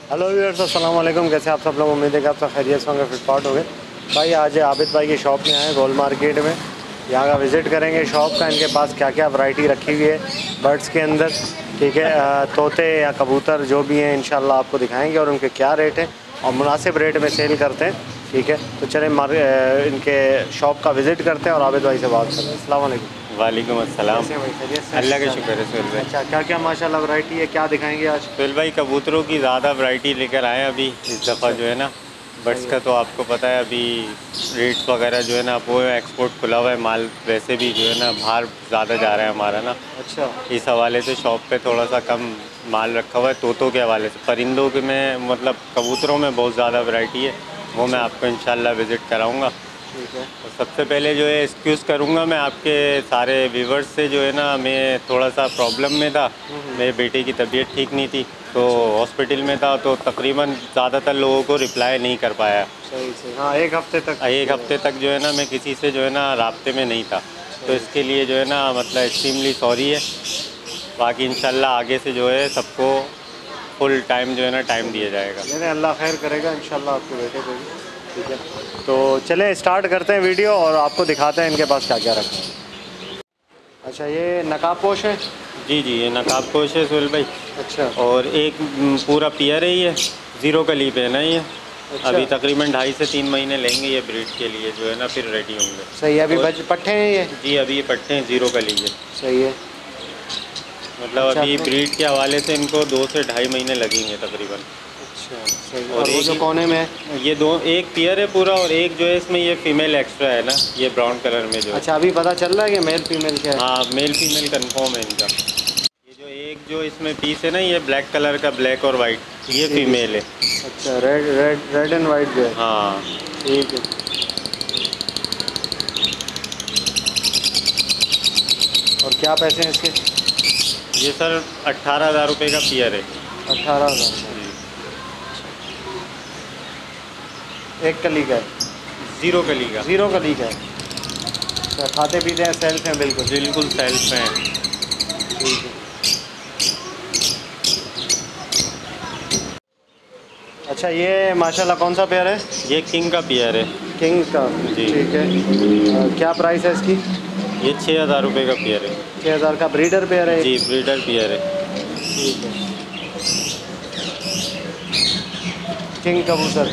Hello viewers, अस्सलाम वालेकुम। कैसे आप सब लोग? उम्मीद है कि आप सब खैरियत से होंगे, फिटफाट होंगे। भाई आज आबिद भाई की शॉप में आए, गोल मार्केट में। यहाँ का विज़िट करेंगे शॉप का, इनके पास क्या क्या वैरायटी रखी हुई है बर्ड्स के अंदर। ठीक है, तोते या कबूतर जो भी हैं इंशाल्लाह आपको दिखाएंगे और उनके क्या रेट हैं और मुनासिब रेट में सेल करते हैं। ठीक है, तो चलें इनके शॉप का विज़िट करते हैं और आबिद भाई से बात करते हैं। अस्सलाम वालेकुम। वालेकुम अस्सलाम। कैसे हैं भाई? खैरियत से? अल्लाह का शुक्र है सुहेल भाई। अच्छा, क्या क्या माशाल्लाह वैरायटी है, क्या दिखाएंगे आज? सुहेल भाई कबूतरों की ज़्यादा वैरायटी लेकर आए अभी इस दफ़ा जो है ना। बर्ड्स का तो आपको पता है अभी रेट्स वगैरह जो है ना वो एक्सपोर्ट खुला हुआ है, माल वैसे भी जो है ना बाहर ज़्यादा जा रहा है हमारा ना। अच्छा, इस हवाले से शॉप पे थोड़ा सा कम माल रखा हुआ है तोतों के हवाले से। परिंदों के में मतलब कबूतरों में बहुत ज़्यादा वैरायटी है, वो मैं आपको इंशाल्लाह विज़िट कराऊँगा। ठीक है। तो सबसे पहले जो है एक्सक्यूज़ करूँगा मैं आपके सारे व्यूवर्स से, जो है ना मैं थोड़ा सा प्रॉब्लम में था। मेरे बेटे की तबीयत ठीक नहीं थी तो हॉस्पिटल में था, तो तकरीबन ज़्यादातर लोगों को रिप्लाई नहीं कर पाया। सही सही, हाँ, एक हफ्ते तक जो है ना मैं किसी से जो है ना राब्ते में नहीं था, तो इसके लिए जो है ना मतलब एक्सट्रीमली सॉरी है। बाकी इंशाल्लाह आगे से जो है सबको फुल टाइम जो है ना टाइम दिया जाएगा। नहीं, अल्लाह खैर करेगा इंशाल्लाह आपके बेटे को भी। ठीक है, तो चलें स्टार्ट करते हैं वीडियो और आपको दिखाते हैं इनके पास क्या क्या रखा है। अच्छा, ये नकाबपोश है? जी जी, ये नकाबपोश है सुहेल भाई। अच्छा और एक पूरा पियर है ये, ज़ीरो कली पे है ना ये। अच्छा, अभी तकरीबन 2.5 से 3 महीने लेंगे ये ब्रीड के लिए जो है ना, फिर रेडी होंगे। सही है। अभी और पट्ठे हैं ये? जी अभी ये पट्टे हैं, ज़ीरो कली के। सही है। मतलब अच्छा, अभी ब्रीड के हवाले से इनको 2 से 2.5 महीने लगेंगे तकरीबन। अच्छा सही है। और और वो एक जो ही कोने में है? ये दो, एक पियर है पूरा और एक जो है इसमें ये फीमेल एक्स्ट्रा है ना, ये ब्राउन कलर में जो है। अच्छा, अभी पता चल रहा है कि मेल फीमेल क्या है? हाँ, मेल फीमेल कंफर्म है इनका। ये जो एक जो इसमें पीस है ना, ये ब्लैक कलर का, ब्लैक और वाइट, ये फीमेल है। अच्छा, red red red and white जो है? हाँ। ठीक है। और क्या पैसे हैं इसके? ये सर 18,000 रुपये का पियर है। 18,000? एक कली का है? ज़ीरो कली का। ज़ीरो कली का है? अच्छा, खाते पीते हैं, सेल्फ हैं बिल्कुल? बिल्कुल सेल्फ हैं। ठीक है। अच्छा, ये माशाल्लाह कौन सा पेयर है? ये किंग का पियर है। किंग का? जी। ठीक है। क्या प्राइस है इसकी? ये 6,000 रुपये का पियर है। 6,000 का ब्रीडर पेयर है? जी, ब्रीडर पियर है। ठीक है। किंग कबूतर,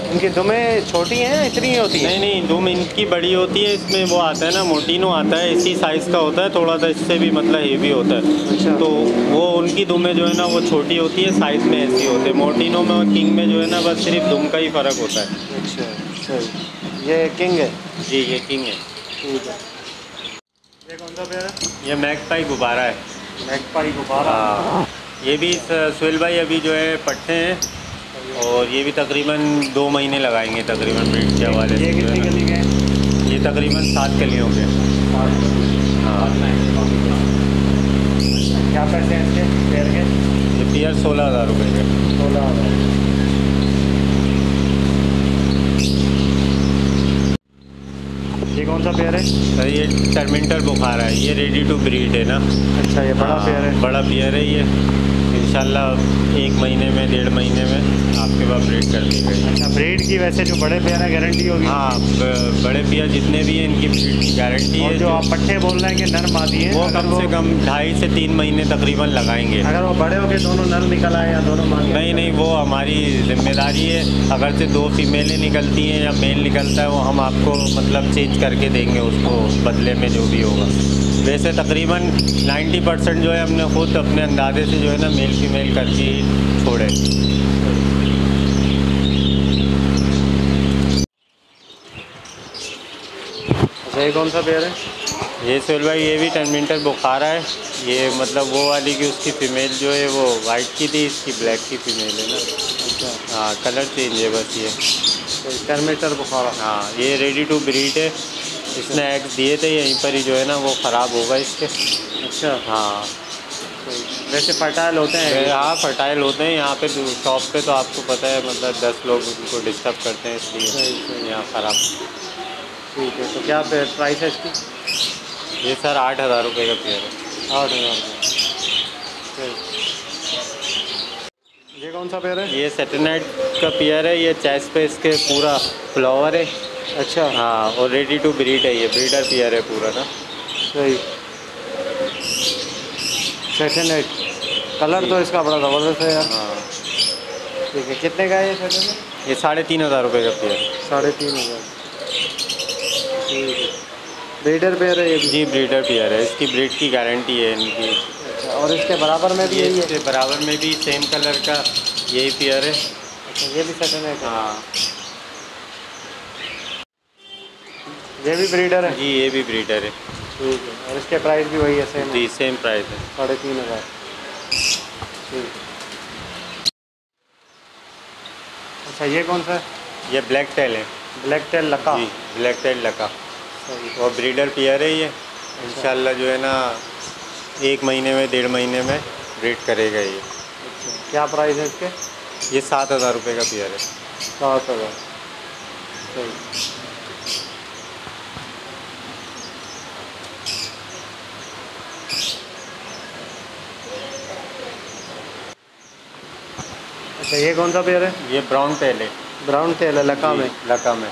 इनकी दुमें छोटी हैं, इतनी ही होती हैं? नहीं नहीं, दुम इनकी बड़ी होती है, इसमें वो आता है ना मोटिनो आता है, इसी साइज़ का होता है, थोड़ा सा इससे भी मतलब हेवी होता है। अच्छा। तो वो उनकी दुमें जो है ना वो छोटी होती है, साइज़ में ऐसी होते हैं। मोटिनो में और किंग में जो है ना बस सिर्फ दुम का ही फ़र्क होता है। अच्छा सही। ये किंग है? जी, ये किंग है। ठीक है। ये कौन सा पेयर है? ये मैगपाई गुब्बारा है। मैगपाई गुब्बारा? हाँ, ये भी सुहेल भाई अभी जो है पट्टे हैं और ये भी तकरीबन 2 महीने लगाएंगे तकरीबन ब्रीड के हवाले से। ये कितनी कली के हैं? ये तकरीबन 7 कलियों के। हाँ। क्या पैसे हैं इसके पेयर के? ये पियर 16,000 रुपये के। 16,000। ये कौन सा पेयर है? सर ये टर्मिंटर बुखार है, ये रेडी टू ब्रीड है ना। अच्छा, ये बड़ा पेयर है? बड़ा पियर है ये। इंशाल्लाह 1 महीने में, 1.5 महीने में आपके पास ब्रीड कर दी गई। अच्छा, ब्रीड की वैसे जो बड़े पेयर है गारंटी होगी? हाँ, बड़े पियर जितने भी हैं इनकी ब्रीड की गारंटी है। जो आप पट्टे बोल रहे हैं कि नर मादी हैं, वो कम से कम 2.5 से 3 महीने तकरीबन लगाएंगे। अगर वो बड़े हो के दोनों नर निकल आए या दोनों मादी? नहीं नहीं, वो हमारी जिम्मेदारी है। अगर से 2 फीमेलें निकलती हैं या मेल निकलता है, वो हम आपको मतलब चेंज करके देंगे उसको बदले में जो भी होगा। वैसे तकरीबन 90% जो है हमने खुद अपने अंदाजे से जो है ना मेल फीमेल करके ही छोड़े। अच्छा, ये कौन सा पेयर है? ये सुहेल भाई ये भी टर्मिंटर बुखारा है। ये मतलब वो वाली कि उसकी फ़ीमेल जो है वो वाइट की थी, इसकी ब्लैक की फ़ीमेल है ना। अच्छा, हाँ, कलर चेंज है बस ये। टर्मिटर बुखारा? हाँ, ये रेडी टू ब्रीड है। इसने एग्स दिए थे यहीं पर ही जो है ना वो ख़राब होगा इसके। अच्छा, हाँ। वैसे फर्टाइल होते हैं? हाँ, फर्टाइल होते हैं यहाँ पे शॉप पे, तो आपको पता है मतलब 10 लोग उनको डिस्टर्ब करते हैं, इसलिए यहाँ ख़राब। ठीक है, तो क्या प्राइस है इसकी? ये सर 8,000 रुपये का पेयर है। 8,000 का? ये कौन सा पेयर है? ये सेटेनाइट का पेयर है, ये चेस्ट पे इसके पूरा फ्लावर है। अच्छा। हाँ, और रेडी टू ब्रीड है, ये ब्रीडर पेयर है पूरा ना। सही। सेटेनाइट कलर तो इसका बड़ा ज़बरदस्त है यार। हाँ ठीक है, कितने का है ये सेटेनाइट? ये 3,500 रुपये का पेयर। 3,500। ठीक है, ब्रीडर पेयर है ये भी? जी ब्रीडर पेयर है, इसकी ब्रीड की गारंटी है इनकी। अच्छा, और इसके बराबर में भी ये यही है? इसके बराबर में भी सेम कलर का यही पेयर है। अच्छा, ये भी सेटेनाइट है? हाँ ये भी ब्रीडर है? जी ये भी ब्रीडर है। ठीक है, और इसके प्राइस भी वही है, सेम है? जी सेम प्राइस है। 3,500। ठीक है। अच्छा, ये कौन सा है? ये ब्लैक टेल है। ब्लैक टेल लका? जी ब्लैक टेल लका, सही। और ब्रीडर पेयर है ये। इंशाल्लाह जो है ना 1 महीने में 1.5 महीने में ब्रीड करेगा ये। अच्छा, क्या प्राइस है इसके? ये 7,000 रुपये का पेयर है। 7,000। सही। अच्छा, ये कौन सा पेयर है? ये ब्राउन टेल है। ब्राउन टेल है लका में? लका में।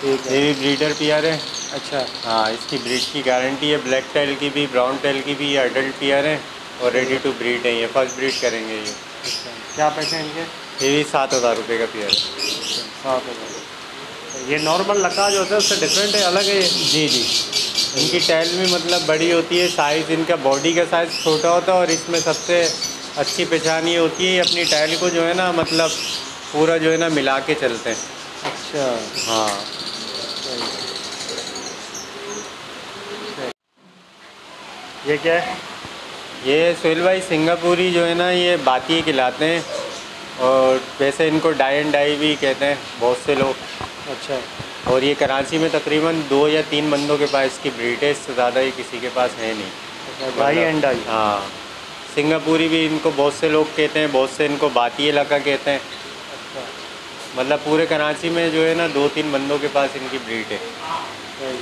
ठीक ये है। भी ब्रीडर पेयर है। अच्छा। हाँ, इसकी ब्रीड की गारंटी है। ब्लैक टेल की भी, ब्राउन टेल की भी अडल्ट पेयर है और रेडी टू ब्रीड है। ये फर्स्ट ब्रीड करेंगे ये। अच्छा, क्या पैसे हैं इनके? ये भी 7,000 रुपये का पेयर है। 7,000। ये नॉर्मल लका जो होता है उससे डिफरेंट है, अलग है ये? जी जी, इनकी टेल भी मतलब बड़ी होती है, साइज़ इनका बॉडी का साइज़ छोटा होता है, और इसमें सबसे अच्छी पहचान ये होती है अपनी टेल को जो है ना मतलब पूरा जो है ना मिला के चलते हैं। अच्छा। हाँ। ये क्या है? ये सोहेल भाई सिंगापुरी जो है ना ये बाती खिलाते हैं, और वैसे इनको डाई एंड डाई भी कहते हैं बहुत से लोग। अच्छा। और ये कराची में तकरीबन 2 या 3 बंदों के पास इसकी ब्रीड है, इससे ज़्यादा ही किसी के पास है नहीं। अच्छा, डाई एंड डाई? हाँ, सिंगापुरी भी इनको बहुत से लोग कहते हैं, बहुत से इनको बाती लका कहते हैं। अच्छा। मतलब पूरे कराची में जो है ना 2-3 बंदों के पास इनकी ब्रीड है। सही।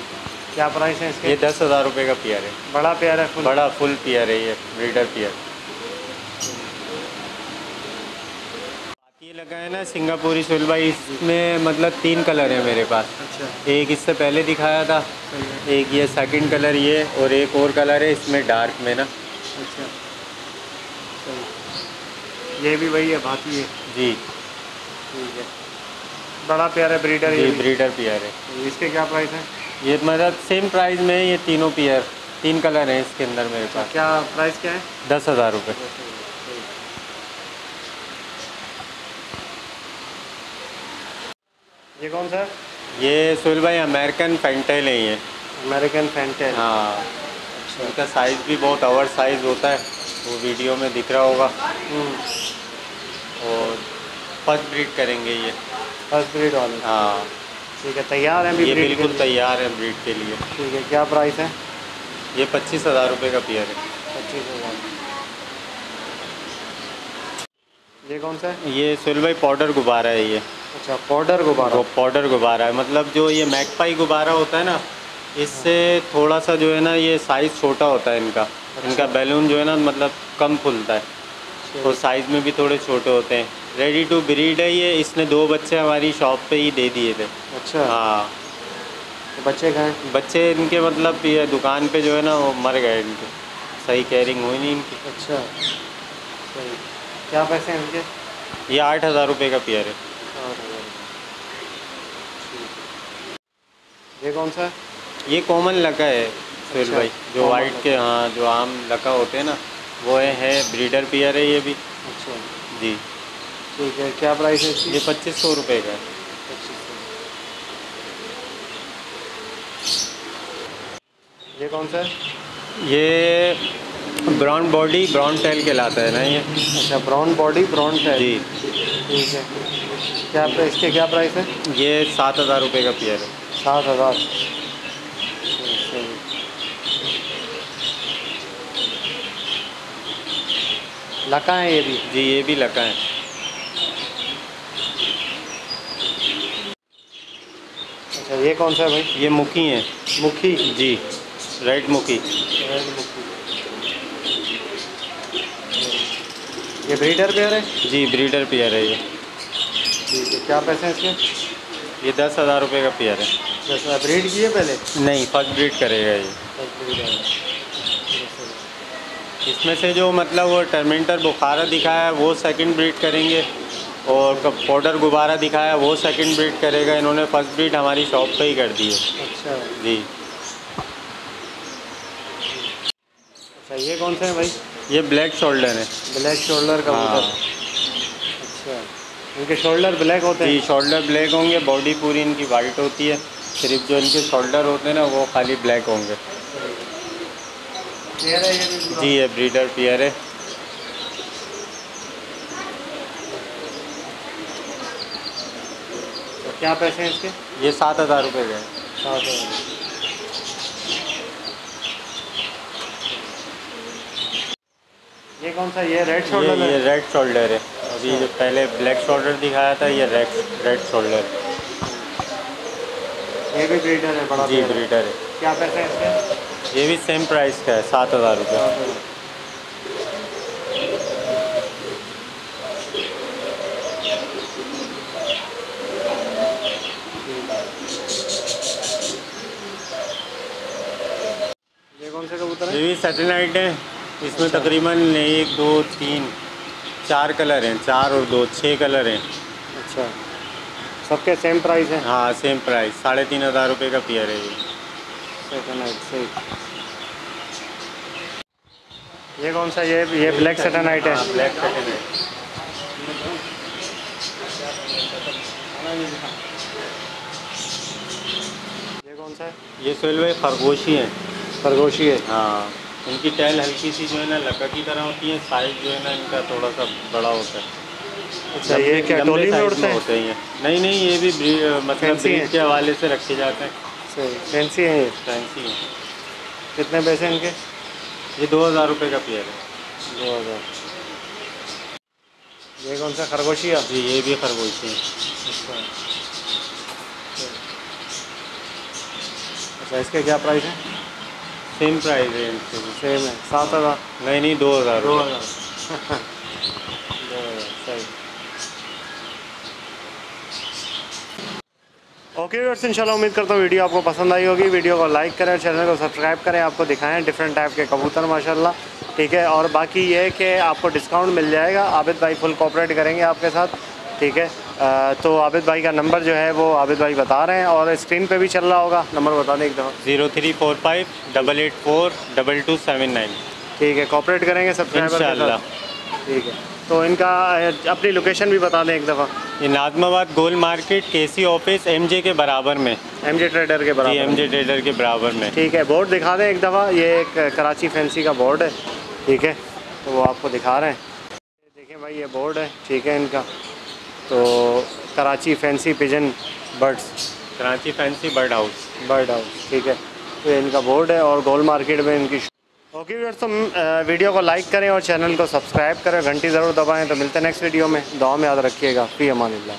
क्या प्राइस है इसके? ये 10,000 रुपये का पेयर है। बड़ा पेयर है? फुल? बड़ा फुल पेयर है ये, ब्रीडर पेयर। बाती लगा है ना सिंगापुरी सोहेल भाई, इसमें मतलब 3 कलर है मेरे पास। अच्छा। एक इससे पहले दिखाया था, एक ये सेकंड कलर ये, और एक और कलर है इसमें डार्क में ना। अच्छा। सही। ये भी वही है, भाती है? जी। ठीक है, बड़ा पेयर है, ब्रीडर? ये ये ब्रीडर पेयर है। इसके क्या प्राइस है? ये मतलब सेम प्राइस में है, ये तीनों पेयर, 3 कलर हैं इसके अंदर मेरे पास। क्या प्राइस क्या है? 10,000 रुपये। ये कौन सा है? ये सोहेल भाई अमेरिकन फैंटेल है ये। American fantail? हाँ। अच्छा। इनका साइज़ भी बहुत ओवर साइज़ होता है, वो वीडियो में दिख रहा होगा। और फर्स्ट ब्रीड करेंगे ये। फर्स्ट ब्रीड वाले? हाँ। ठीक है, तैयार हैं अभी ये ब्रीड के बिल्कुल लिए? तैयार है ब्रीड के लिए। ठीक है, क्या प्राइस है? ये 25,000 रुपये का पेयर है। 25,000। ये कौन सा है? ये सोहेल भाई पाउडर गुब्बारा है ये। अच्छा, पाउडर गुब्बारा? पाउडर गुब्बारा है, मतलब जो ये मैगपाई गुब्बारा होता है ना, इससे थोड़ा सा जो है ना ये साइज़ छोटा होता है इनका। इनका बैलून जो है ना मतलब कम फूलता है, तो साइज़ में भी थोड़े छोटे होते हैं। रेडी टू ब्रीड है ये। इसने 2 बच्चे हमारी शॉप पे ही दे दिए थे। अच्छा। हाँ। तो बच्चे कहाँ हैं? बच्चे इनके मतलब ये दुकान पे जो है ना वो मर गए इनके, सही कैरिंग हुई नहीं इनकी। अच्छा। सही। क्या पैसे हैं इनके? ये 8,000 रुपये का पेयर है। 8,000। ये कौन सा है? ये कॉमन लका है सोहेल अच्छा, भाई, जो common वाइट के, हाँ जो आम लका होते हैं ना वो है ब्रीडर पेयर है ये भी। अच्छा। जी। ठीक है, क्या प्राइस है इसकी? ये 2,500 रुपये का है। 25,000। ये कौन सा है? ये ब्राउन बॉडी ब्राउन टेल कहलाता है ना ये। अच्छा, ब्राउन बॉडी ब्राउन टेल? जी। ठीक है, क्या इसके क्या प्राइस है? ये 7,000 रुपये का पेयर है। 7,000। लका है ये भी? जी ये भी लका है। अच्छा, ये कौन सा है भाई? ये मुखी है। मुखी? जी, रेड मुखी। रेड मुखी। ये ब्रीडर पेयर है? जी ब्रीडर पेयर है ये। ठीक है, क्या पैसे हैं इसके? ये 10,000 रुपये का पेयर है। 10,000 ब्रीड की है पहले? नहीं, फर्स्ट ब्रीड करेगा ये। फर्स्ट ब्रीड है। इसमें से जो मतलब वो टर्मिनेटर बुखारा दिखाया है वो सेकंड ब्रीड करेंगे, और पाउडर गुब्बारा दिखाया है वो सेकंड ब्रीड करेगा। इन्होंने फर्स्ट ब्रीड हमारी शॉप पे ही कर दी है। अच्छा जी। अच्छा, ये कौन सा है भाई? ये ब्लैक शोल्डर है। ब्लैक शोल्डर का हाँ। अच्छा, इनके शोल्डर ब्लैक होते हैं? जी शोल्डर ब्लैक होंगे, बॉडी पूरी इनकी वाइट होती है, सिर्फ जो इनके शोल्डर होते हैं ना वो खाली ब्लैक होंगे। पेयर है ये भी पूरा? जी ये ब्रीडर पेयर है। तो क्या पैसे हैं इसके? ये 7,000 रुपये का है। 7,000। ये कौन सा? ये रेड शोल्डर है? ये रेड शोल्डर है। अभी जो पहले ब्लैक शोल्डर दिखाया था ये रेड शोल्डर। ये भी ब्रीडर है? बड़ा जी पेयर है। ब्रीडर है। क्या पैसे हैं इसके? ये भी सेम प्राइस का है, 7,000 रुपये। ये कौन से कबूतर है? ये भी सैटेलाइट है। इसमें तकरीबन 1 2 3 4 कलर हैं, 4 और 2 6 कलर हैं। अच्छा, सबके सेम प्राइस है? हाँ सेम प्राइस, 3,500 रुपये का पेयर है ये। सैटेलाइट सही। ये कौन सा? ये ब्लैक सैटेलाइट है? हाँ, ब्लैक सैटेलाइट। ये कौन सा है? ये सोहेल खरगोशी है। खरगोशी है? हाँ, इनकी टैल हल्की सी जो है ना लक्का की तरह होती है, साइज जो है ना इनका थोड़ा सा बड़ा होता है। अच्छा, ये क्या टोली में उड़ते हैं? होते हैं? नहीं नहीं, ये भी मतलब ब्रीड के हवाले से रखे जाते हैं। सही, फैंसी है ये? फैंसी है। कितने पैसे इनके? ये 2,000 रुपये का पेयर है। 2,000। ये कौन सा? खरगोशी है? जी ये भी खरगोशी है। अच्छा अच्छा, इसके क्या प्राइस है? सेम प्राइस है इनसे भी। सेम है? 7,000? नहीं नहीं, 2,000 2,000। 2,000 सही। ओके व्यूअर्स, इंशाल्लाह उम्मीद करता हूँ वीडियो आपको पसंद आई होगी। वीडियो को लाइक करें, चैनल को सब्सक्राइब करें। आपको दिखाएं डिफरेंट टाइप के कबूतर माशाल्लाह, ठीक है। और बाकी ये है कि आपको डिस्काउंट मिल जाएगा, आबिद भाई फुल कोऑपरेट करेंगे आपके साथ, ठीक है। तो आबिद भाई का नंबर जो है वो आबिद भाई बता रहे हैं और स्क्रीन पे भी चल रहा होगा। नंबर बता दें एक दफ़ा। 0345 884 2279। ठीक है, कोऑपरेट करेंगे सब्सक्राइबर के इंशाल्लाह। साथ, ठीक है। तो इनका अपनी लोकेशन भी बता दें एक दफ़ा। ये नाज़माबाद गोल मार्केट केसी ऑफिस MJ के बराबर में। MJ ट्रेडर के जी बराबर? MJ ट्रेडर के बराबर में। ठीक है, बोर्ड दिखा दें एक दफ़ा। ये एक कराची फैंसी का बोर्ड है, ठीक है, तो वो आपको दिखा रहे हैं। देखें भाई, ये बोर्ड है, ठीक है इनका। तो Karachi fancy pigeon birds, Karachi fancy bird house. ठीक है, तो ये इनका बोर्ड है और गोल मार्केट में इनकी। ओके व्यूअर्स, तो वीडियो को लाइक करें और चैनल को सब्सक्राइब करें, घंटी ज़रूर दबाएं। तो मिलते हैं नेक्स्ट वीडियो में। दुआ में याद रखिएगा। फ़ी अमानिल्लाह।